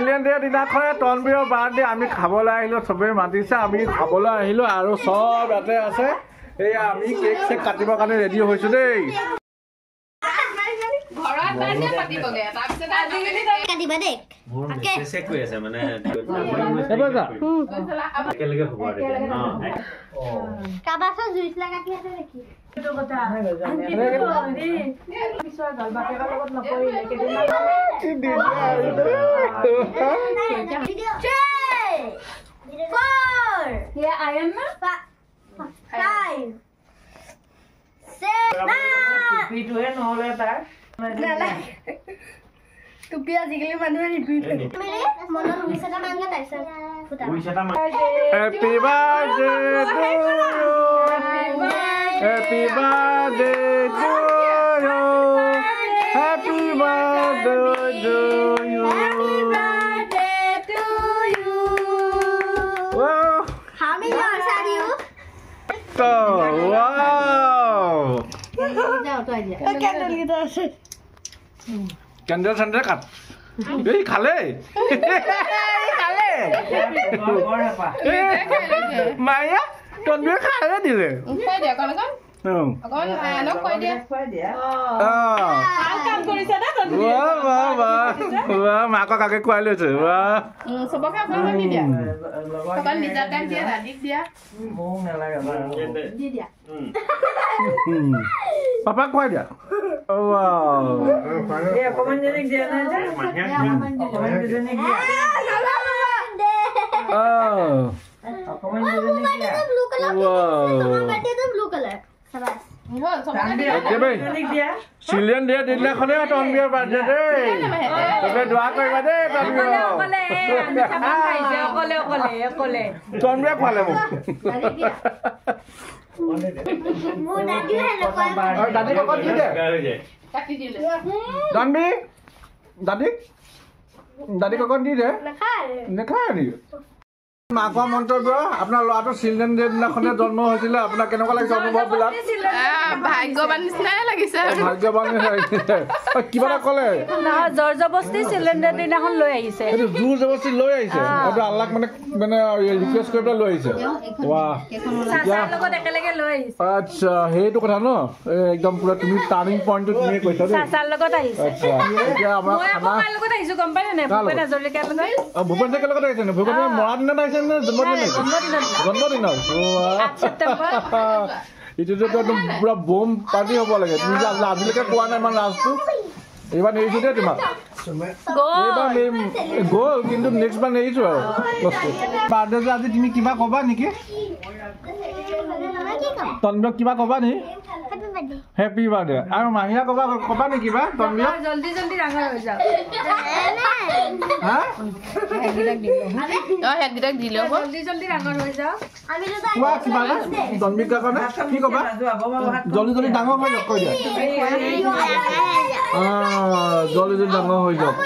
Children day দিনাখনে তনবীৰৰ birthday আমি খাবলৈ আহিলোঁ চবেই মাতিছে আমি খাবলৈ আহিলোঁ আৰু চব ইয়াতে আছে এয়া আমি কেক চেক কাটিবৰ কাৰণে ৰেডি হৈছোঁ দেই ঘৰত বাৰ্থডে পাতিবগে তাৰপিছত আজিকালি কাটিবা দেই ওকে চেক কৰি আছে মানে একেলগে হ'ব আৰু কাবাছৰ জুইচ লাগাতি আছে নেকি এটো কথা পিছৰ গলবাটেৰ লগত নকৰিলে কেদিনা Here I am 5 6 পিটুহে নহলে তাৰ টুপি আজিকালি মানুহে ৰিপিট কৰে মনৰ উইছটা মাংগা তাইছে উইছটা happy birthday to you happy birthday to you happy birthday to you How many years are you? Wow! Candle candle cut. Ei, khale. Khale. Maya, ton biết khale đi rồi. Khoai dia kon kon. Kon nó khoai dia. Kaam কৰিছে না ton. Wah, মাকক আগে খুৱাই লৈছে। Wah. সবকে খুৱাই দিয়া। সকাল নিজা টাইম দিয়া ৰাতিক দিয়া। মোক নালাগে দি দিয়া। পাপাক খুৱাই দিয়া। Wow. এ অকমান জেনিক দিয়া নাই যে অকমান জেনিক দিয়া অকমান জেনিক দিয়া ব্লু কালার Wow. তোমার বার্থডে তো ব্লু কালার শাবাশ হল সবকে জেনিক দিয়া চিলড্ৰেন ডে দিনাখনে তনবীৰৰ বাৰ্থডে দেই তবে দোৱা কৰিবা দেই তনবীৰ তনবীৰে খোৱালে মোক মো দাদি হেলে কয় আৰু দাদী ককত দি দে কাটি দিলে তনবী দাদী ককত দি দে নাখায় নেখায় নেকি মাকৰ মন্তব্য আপোনাৰ ল'ৰাটো চিলড্ৰেন ডে দিনাখনে জন্ম হৈছিলে আপোনাৰ কেনেকুৱা লাগিছে অনুভৱবিলাক ভাগ্যৱান নিচিনাই লাগিছে ভাগ্যৱান কিবা এটা ক'লে জোৰ জবস্তি চিলিণ্ডাৰ দিনাখন লৈ আহিছে এইটো জোৰ জবস্তি লৈ আহিছে এইটো আল্লাহক মানে ৰিকুৱেষ্ট কৰি পেলাই লৈ আহিছে ৱাহ চাচাৰ লগত একেলগে লৈ আহিছে আচ্ছা সেইটো কথা ন একদম পুৰা তুমি টাৰ্নিং পইণ্টটো তুমি কৈছা দেই চাচাৰ লগত আহিছে আচ্ছা এতিয়া আমাৰ মই খানা কাৰ লগত আহিছো গম পাই নাই ভূপেন হাজৰিকাৰ লগত ভূপেন হাজৰিকাৰ লগত আহিছে নে ভূপেন মৰা দিনত আহিছে নে জন্মদিনত এইটোতো একদম পুৰা বম পাৰ্টি হ'ব লাগে তুমি যে আজিলৈকে কোৱা নাই ইমান লাজটো এইবাৰ নেৰিছো দেই তোমাক এইবাৰ গ'ল কিন্তু নেক্সট বাৰ নেৰিছো আৰু বাৰ্থডে যে আজি তুমি কিবা ক'বা নেকি তনবীৰক কিবা ক'বা নি হেপী বাৰ্থডে আৰু মাহিয়া ক'বা নেকি কিবা তনবীৰক জলদি জলদি ডাঙৰ হৈ যাওক হা হেডগিটাক দিলে জলদি জলদি ডাঙৰ হৈ যাওক আমি তো কোৱা কিবা তনবীৰ কাৰণে কি ক'বা জলদি জলদি ডাঙৰ হৈ যাওক কৈ দিয়া জলদি জলদি ডাঙৰ হৈ যাওক